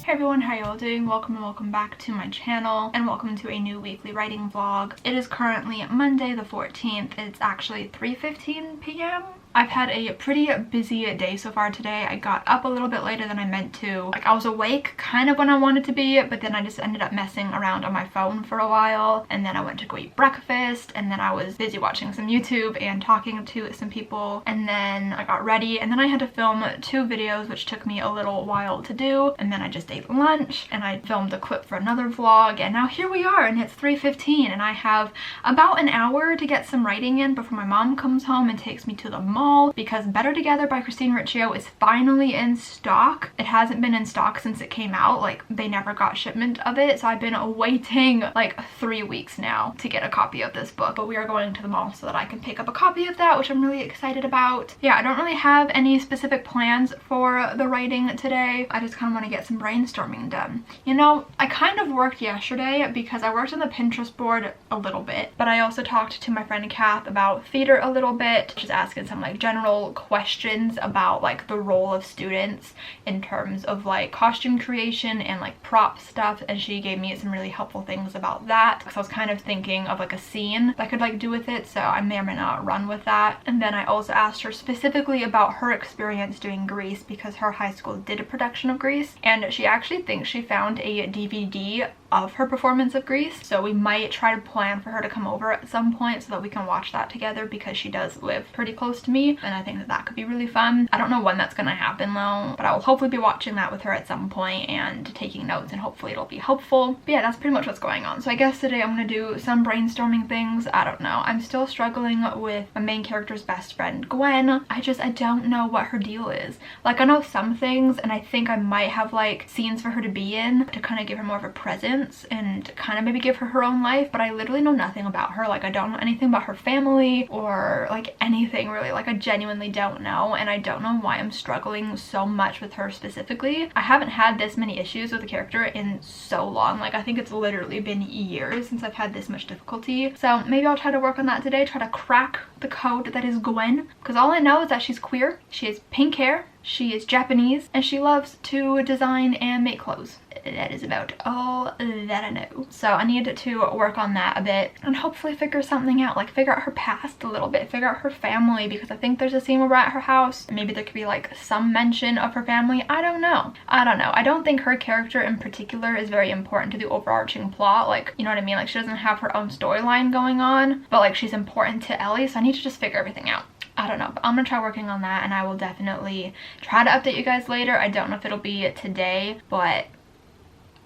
Hey everyone, how y'all doing? Welcome and welcome back to my channel and welcome to a new weekly writing vlog. It is currently Monday the 14th. It's actually 3:15 p.m. I've had a pretty busy day so far today. I got up a little bit later than I meant to. Like, I was awake kind of when I wanted to be, but then I just ended up messing around on my phone for a while, and then I went to go eat breakfast, and then I was busy watching some YouTube and talking to some people, and then I got ready, and then I had to film 2 videos, which took me a little while to do, and then I just ate lunch, and I filmed a clip for another vlog, and now here we are, and it's 3:15, and I have about an hour to get some writing in before my mom comes home and takes me to the mall, because Better Together by Christine Riccio is finally in stock. It hasn't been in stock since it came out. Like, they never got shipment of it, so I've been waiting like 3 weeks now to get a copy of this book. But we are going to the mall so that I can pick up a copy of that, which I'm really excited about. Yeah, I don't really have any specific plans for the writing today. I just kind of want to get some brainstorming done. You know, I kind of worked yesterday because I worked on the Pinterest board a little bit, but I also talked to my friend Kath about theater a little bit, just asking some like general questions about like the role of students in terms of like costume creation and like prop stuff, and she gave me some really helpful things about that because I was kind of thinking of like a scene that I could like do with it, so I may or may not run with that. And then I also asked her specifically about her experience doing Grease because her high school did a production of Grease, and she actually thinks she found a DVD of her performance of Grease, so we might try to plan for her to come over at some point so that we can watch that together because she does live pretty close to me, and I think that that could be really fun. I don't know when that's gonna happen though, but I will hopefully be watching that with her at some point and taking notes, and hopefully it'll be helpful. But yeah, that's pretty much what's going on. So I guess today I'm gonna do some brainstorming things. I don't know. I'm still struggling with my main character's best friend, Gwen. I don't know what her deal is. Like, I know some things, and I think I might have like scenes for her to be in to kind of give her more of a presence and kind of maybe give her her own life, but I literally know nothing about her. Like, I don't know anything about her family or like anything really. Like, I genuinely don't know, and I don't know why I'm struggling so much with her specifically. I haven't had this many issues with the character in so long. Like, I think it's literally been years since I've had this much difficulty, so maybe I'll try to work on that today, try to crack the code that is Gwen, because all I know is that she's queer, she has pink hair, she is Japanese, and she loves to design and make clothes. That is about all that I know. So I need to work on that a bit and hopefully figure something out, like figure out her past a little bit, figure out her family, because I think there's a scene where we're at her house. Maybe there could be like some mention of her family. I don't know. I don't think her character in particular is very important to the overarching plot. Like, you know what I mean? Like, she doesn't have her own storyline going on, but like she's important to Ellie, so I need to just figure everything out. I don't know, but I'm gonna try working on that, and I will definitely try to update you guys later. I don't know if it'll be today, but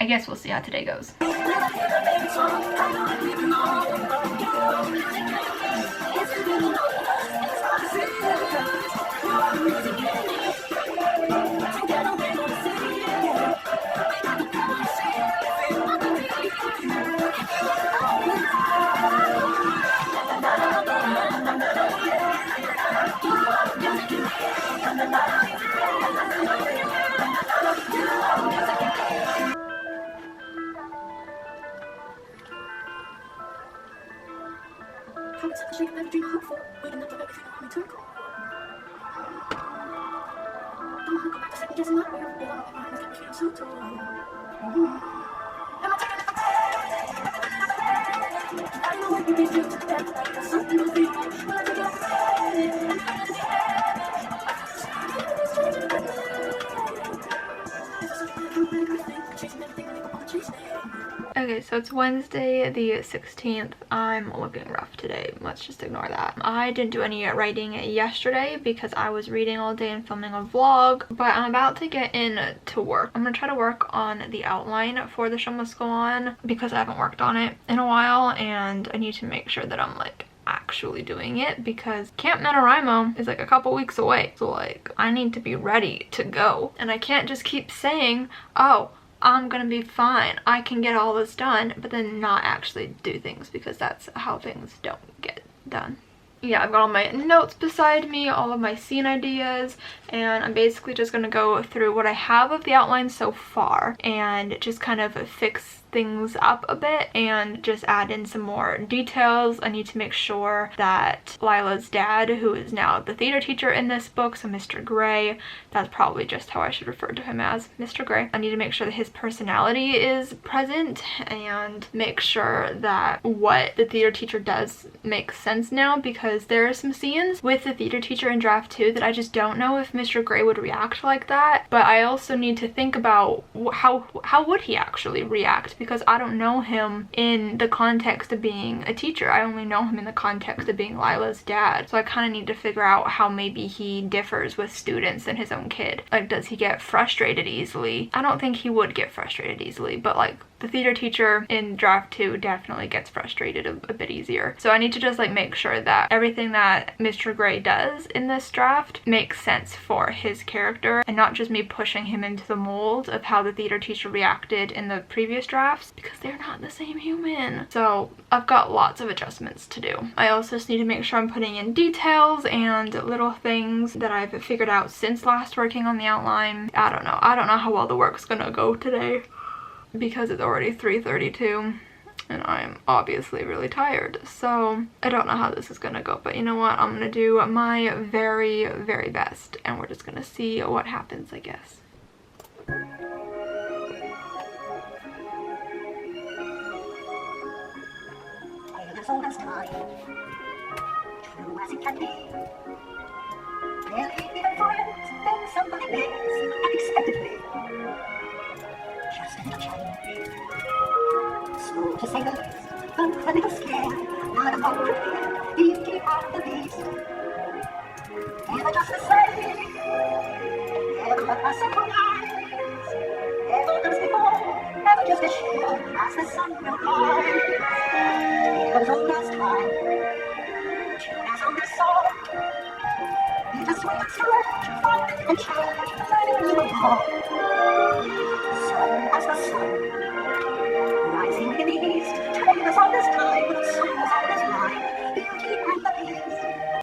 I guess we'll see how today goes. Okay, so it's Wednesday the 16th. I'm looking rough today. Let's just ignore that. I didn't do any writing yesterday because I was reading all day and filming a vlog, but I'm about to get into work. I'm gonna try to work on the outline for The Show Must Go On because I haven't worked on it in a while, and I need to make sure that I'm like actually doing it because Camp NaNoWriMo is like a couple weeks away. So like, I need to be ready to go, and I can't just keep saying, oh, I'm gonna be fine, I can get all this done, but then not actually do things, because that's how things don't get done. Yeah, I've got all my notes beside me, all of my scene ideas, and I'm basically just gonna go through what I have of the outline so far and just kind of fix things up a bit and just add in some more details. I need to make sure that Lila's dad, who is now the theater teacher in this book, so Mr. Gray, that's probably just how I should refer to him, as Mr. Gray. I need to make sure that his personality is present and make sure that what the theater teacher does makes sense now, because there are some scenes with the theater teacher in draft 2 that I just don't know if Mr. Gray would react like that. But I also need to think about how would he actually react, because I don't know him in the context of being a teacher. I only know him in the context of being Lila's dad. So I kind of need to figure out how maybe he differs with students than his own kid. Like, does he get frustrated easily? I don't think he would get frustrated easily, but like the theater teacher in draft 2 definitely gets frustrated a bit easier. So I need to just like make sure that everything that Mr. Gray does in this draft makes sense for his character and not just me pushing him into the mold of how the theater teacher reacted in the previous drafts, because they're not the same human. So I've got lots of adjustments to do. I also just need to make sure I'm putting in details and little things that I've figured out since last working on the outline. I don't know how well the work's gonna go today, because it's already 3:32 and I'm obviously really tired. So I don't know how this is gonna go, but you know what? I'm gonna do my very, very best and we're just gonna see what happens, I guess. True as it can be. Nearly even friends, then somebody makes unexpectedly. Just a little change. Smooth to say the least, but a little scared. Not a phone prepared, eating out the beast. Never just the same. Never a surprise. Never comes before, never just as sure as the sun will rise. It was all last time. Tune as on this song. It's a sweet stretch, fun and change, learning little more. Sun as the sun, rising in the east, time is all this time, sun is all this line, beauty and the beast.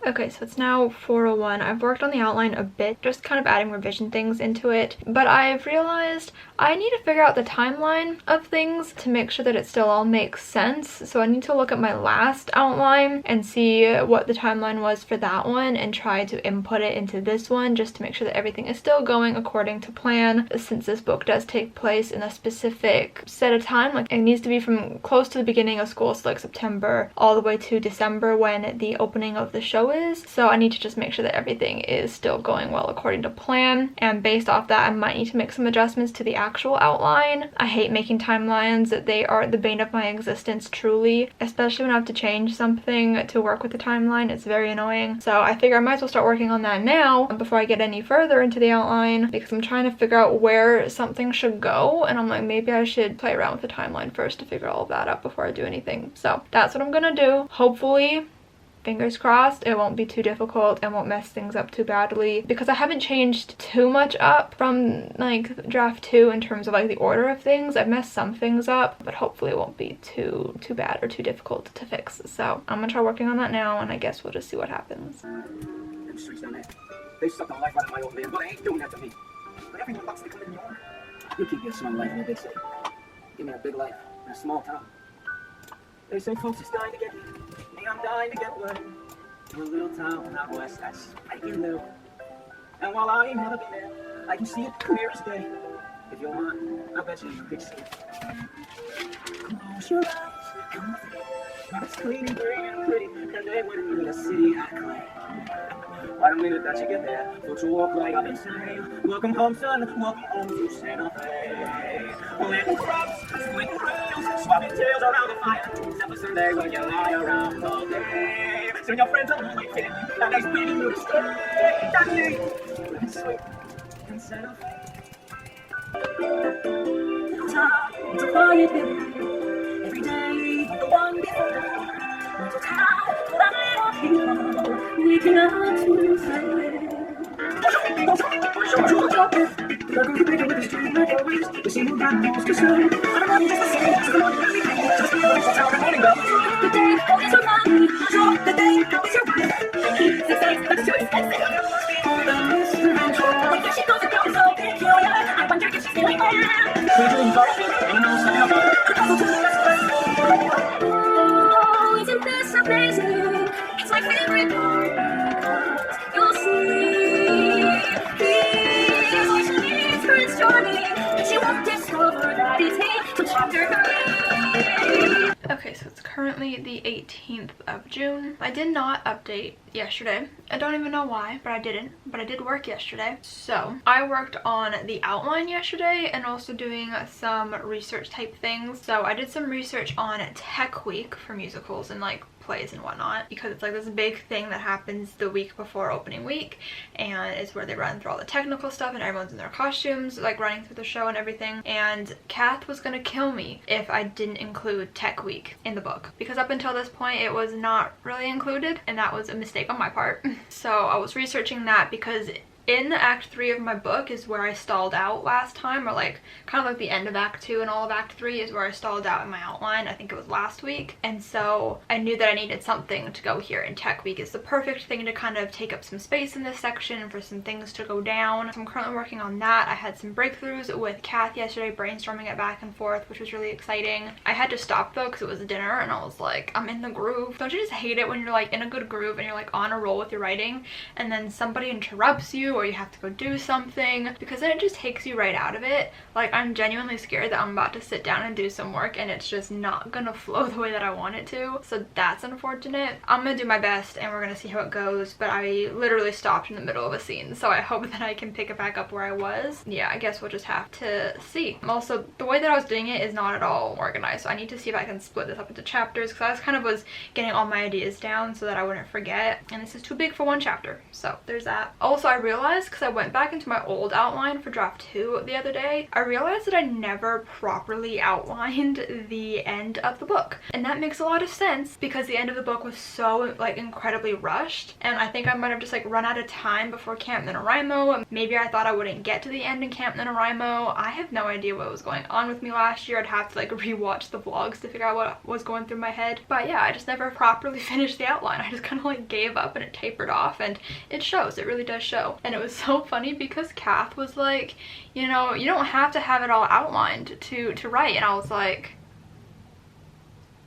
Okay, so it's now 4:01. I've worked on the outline a bit, just kind of adding revision things into it, but I've realized I need to figure out the timeline of things to make sure that it still all makes sense. So I need to look at my last outline and see what the timeline was for that one and try to input it into this one just to make sure that everything is still going according to plan, since this book does take place in a specific set of time. Like, it needs to be from close to the beginning of school, so like September all the way to December when the opening of the show is. So I need to just make sure that everything is still going well according to plan, and based off that I might need to make some adjustments to the actual outline. I hate making timelines. They are the bane of my existence, truly, especially when I have to change something to work with the timeline. It's very annoying. So I figure I might as well start working on that now before I get any further into the outline, because I'm trying to figure out where something should go, and I'm like, maybe I should play around with the timeline first to figure all of that out before I do anything. So that's what I'm gonna do. Hopefully, fingers crossed, it won't be too difficult and won't mess things up too badly, because I haven't changed too much up from like draft 2 in terms of like the order of things. I've messed some things up, but hopefully it won't be too bad or too difficult to fix. So I'm gonna try working on that now, and I guess we'll just see what happens. Them streets down there, they sucked the life out of my old man, but they ain't doing that to me. But everyone wants to come in your. You keep your small life in a big city. Give me a big life in a small town. They say folks is dying to get here. Me, I'm dying to get away to a little town out west that's breaking new. And while I ain't never been there, I can see it clear as day. If you want, I bet you could see it. Close your eyes, come with me. It's clean and green and pretty, and then when you're in a city I claim. Why the minute that you get there, folks will walk like I've been saying. Welcome home, son, welcome home to Santa Fe. Planting crops, splitting rails, swapping tails around the fire. Except for Sunday when you lie around all day. Soon your friends will be kidding you, and they're beating you to stay. That's me, living sweet in Santa Fe. Time to quiet living, every day like the one before. It's a town that I don't feel, we cannot to say. They're going to pick it with his two like always. We see who got most to say. I don't know, just the same, just the morning every day. Just the first time the morning bell. The day, always so long. Sure, the day, always so right. Keep the face, but the choice, and say, the misadventure. When she goes and goes so peculiar, I wonder if she's feeling there. We're doing far, ain't no sign of her. Oh, isn't this amazing? It's my favorite part because you'll see. He's Prince Charming, but you won't discover that it's me till chapter 3. Okay, so it's currently the 18th of June. I did not update yesterday. I don't even know why, but I didn't. But I did work yesterday. So I worked on the outline yesterday and also doing some research type things. So I did some research on Tech Week for musicals and like plays and whatnot, because it's like this big thing that happens the week before opening week, and it's where they run through all the technical stuff and everyone's in their costumes like running through the show and everything. And Kath was gonna kill me if I didn't include Tech Week in the book, because up until this point it was not really included, and that was a mistake on my part. So I was researching that because in Act 3 of my book is where I stalled out last time, or like kind of like the end of Act 2 and all of Act 3 is where I stalled out in my outline. I think it was last week. And so I knew that I needed something to go here, and Tech Week is the perfect thing to kind of take up some space in this section and for some things to go down. So I'm currently working on that. I had some breakthroughs with Kath yesterday, brainstorming it back and forth, which was really exciting. I had to stop though because it was dinner and I was like, I'm in the groove. Don't you just hate it when you're like in a good groove and you're like on a roll with your writing and then somebody interrupts you, or you have to go do something, because then it just takes you right out of it. Like, I'm genuinely scared that I'm about to sit down and do some work and it's just not gonna flow the way that I want it to. So that's unfortunate. I'm gonna do my best and we're gonna see how it goes, but I literally stopped in the middle of a scene, so I hope that I can pick it back up where I was. Yeah, I guess we'll just have to see. Also, the way that I was doing it is not at all organized, so I need to see if I can split this up into chapters, because I was getting all my ideas down so that I wouldn't forget, and this is too big for one chapter. So there's that. Also, I realized, because I went back into my old outline for draft 2 the other day, I realized that I never properly outlined the end of the book. And that makes a lot of sense because the end of the book was so like incredibly rushed, and I think I might have just like run out of time before Camp NaNoWriMo. Maybe I thought I wouldn't get to the end in Camp NaNoWriMo. I have no idea what was going on with me last year. I'd have to like rewatch the vlogs to figure out what was going through my head. But yeah, I just never properly finished the outline. I just kind of like gave up and it tapered off, and it shows. It really does show. And it was so funny because Kath was like, you know, you don't have to have it all outlined to write, and I was like,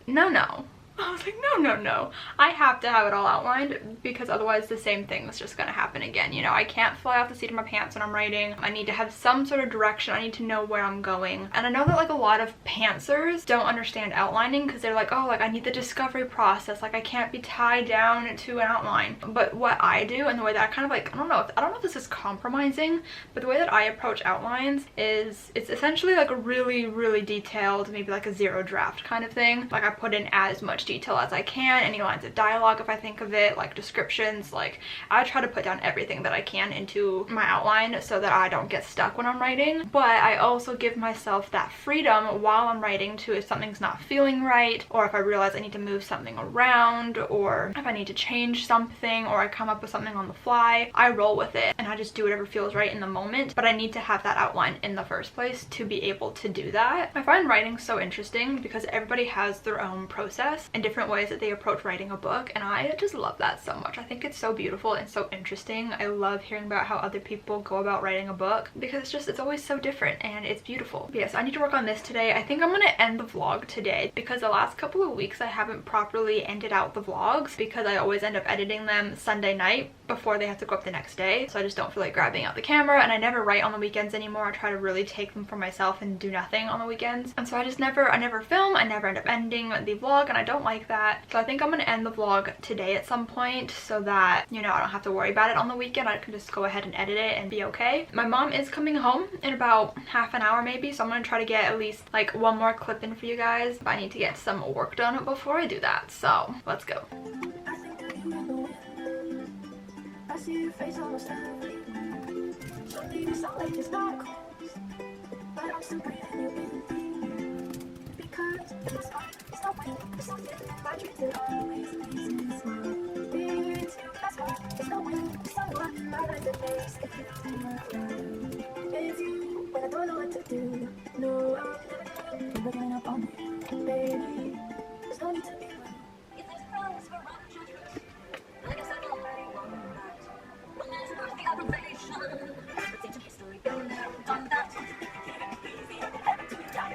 no. I was like, no. I have to have it all outlined, because otherwise the same thing is just gonna happen again. You know, I can't fly off the seat of my pants when I'm writing. I need to have some sort of direction. I need to know where I'm going. And I know that like a lot of pantsers don't understand outlining, because they're like, oh, like I need the discovery process. Like I can't be tied down to an outline. But what I do, and the way that I kind of like, I don't know if this is compromising, but the way that I approach outlines is it's essentially like a really detailed, maybe like a 0 draft kind of thing. Like I put in as much detail as I can, any lines of dialogue if I think of it, like descriptions. Like I try to put down everything that I can into my outline so that I don't get stuck when I'm writing. But I also give myself that freedom while I'm writing to, if something's not feeling right, or if I realize I need to move something around, or if I need to change something, or I come up with something on the fly, I roll with it and I just do whatever feels right in the moment. But I need to have that outline in the first place to be able to do that. I find writing so interesting because everybody has their own process and different ways that they approach writing a book, and I just love that so much. I think it's so beautiful and so interesting. I love hearing about how other people go about writing a book, because it's always so different and it's beautiful. But yes, I need to work on this today. I think I'm gonna end the vlog today, because the last couple of weeks I haven't properly ended out the vlogs, because I always end up editing them Sunday night before they have to go up the next day. So I just don't feel like grabbing out the camera, and I never write on the weekends anymore. I try to really take them for myself and do nothing on the weekends. And so I never film, I never end up ending the vlog, and I don't like that. So I think I'm gonna end the vlog today at some point, so that, you know, I don't have to worry about it on the weekend. I can just go ahead and edit it and be okay. My mom is coming home in about half an hour maybe, so I'm gonna try to get at least like one more clip in for you guys. But I need to get some work done before I do that, so let's go. I see your face almost every night. Surely this light is not close, but I'm still breathing you in, because it's something my dreams are always makes me smile. It's you, that's why it's no wind, it's someone my life that makes it. It's you when I don't know what to do. No, I'm never giving up on you, baby. There's no need to be blue. If there's problems for wrong, like I said already, one night. When there's not the aggravation, it's ancient history, been there, done that. Easy, and happy to die.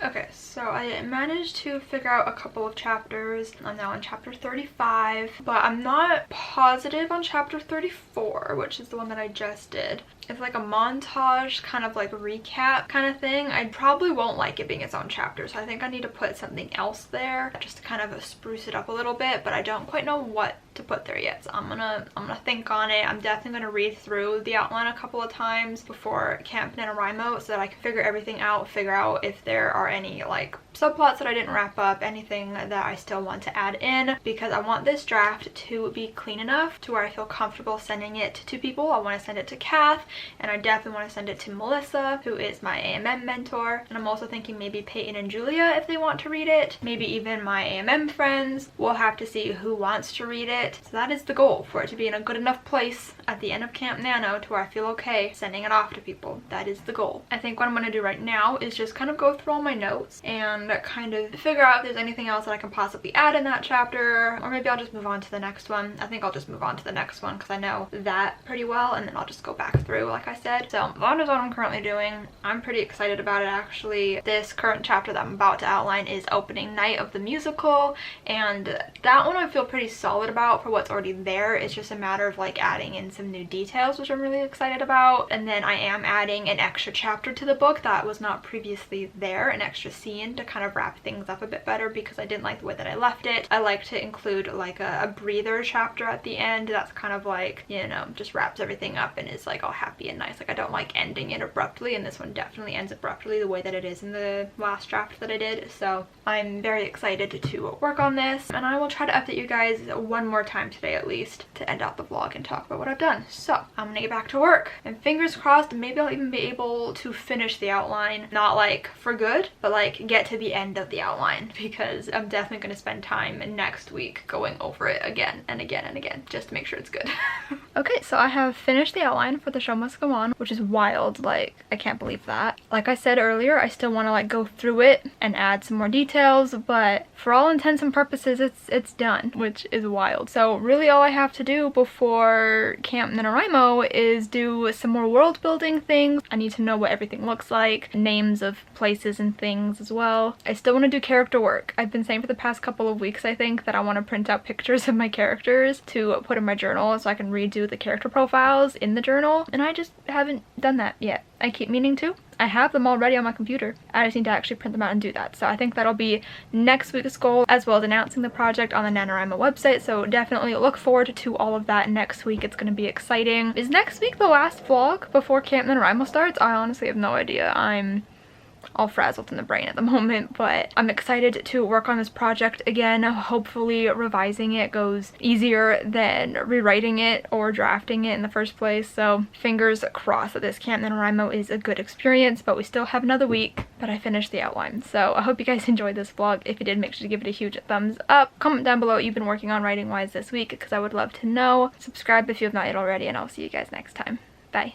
Okay, so I managed to figure out a couple of chapters. I'm now on chapter 35, but I'm not positive on chapter 34, which is the one that I just did. It's like a montage, kind of like recap kind of thing. I probably won't like it being its own chapter, so I think I need to put something else there just to kind of spruce it up a little bit, but I don't quite know what to put there yet, so I'm gonna think on it. I'm definitely gonna read through the outline a couple of times before Camp NaNoWriMo so that I can figure everything out, figure out if there are any like subplots that I didn't wrap up, anything that I still want to add in, because I want this draft to be clean enough to where I feel comfortable sending it to people. I want to send it to Kath, and I definitely want to send it to Melissa, who is my AMM mentor, and I'm also thinking maybe Peyton and Julia if they want to read it, maybe even my AMM friends. We'll have to see who wants to read it. So that is the goal, for it to be in a good enough place at the end of Camp Nano to where I feel okay sending it off to people. That is the goal. I think what I'm going to do right now is just kind of go through all my notes and kind of figure out if there's anything else that I can possibly add in that chapter, or maybe I'll just move on to the next one. I think I'll just move on to the next one because I know that pretty well, and then I'll just go back through like I said. So that is what I'm currently doing. I'm pretty excited about it actually. This current chapter that I'm about to outline is opening night of the musical, and that one I feel pretty solid about for what's already there. It's just a matter of like adding in some new details, which I'm really excited about. And then I am adding an extra chapter to the book that was not previously there, an extra scene to kind of wrap things up a bit better because I didn't like the way that I left it. I like to include like a breather chapter at the end that's kind of like, you know, just wraps everything up and is like all happy and nice. Like I don't like ending it abruptly, and this one definitely ends abruptly the way that it is in the last draft that I did. So I'm very excited to work on this, and I will try to update you guys one more time today at least to end out the vlog and talk about what I've done. So I'm gonna get back to work, and fingers crossed maybe I'll even be able to finish the outline, not like for good, but like get to the end of the outline, because I'm definitely going to spend time next week going over it again and again and again just to make sure it's good. Okay, so I have finished the outline for The Show Must Go On, which is wild. Like, I can't believe that. Like I said earlier, I still want to like go through it and add some more details, but for all intents and purposes it's done, which is wild. So really all I have to do before Camp NaNoWriMo is do some more world building things. I need to know what everything looks like, names of places and things as well. I still want to do character work. I've been saying for the past couple of weeks, I think, that I want to print out pictures of my characters to put in my journal so I can redo the character profiles in the journal, and I just haven't done that yet. I keep meaning to. I have them already on my computer. I just need to actually print them out and do that. So I think that'll be next week's goal, as well as announcing the project on the NaNoWriMo website. So definitely look forward to all of that next week. It's going to be exciting. Is next week the last vlog before Camp NaNoWriMo starts? I honestly have no idea. I'm all frazzled in the brain at the moment, but I'm excited to work on this project again. Hopefully revising it goes easier than rewriting it or drafting it in the first place. So fingers crossed that this Camp NaNoWriMo is a good experience, but we still have another week. But I finished the outline. So I hope you guys enjoyed this vlog. If you did, make sure to give it a huge thumbs up. Comment down below what you've been working on writing wise this week, because I would love to know. Subscribe if you have not yet already, and I'll see you guys next time. Bye.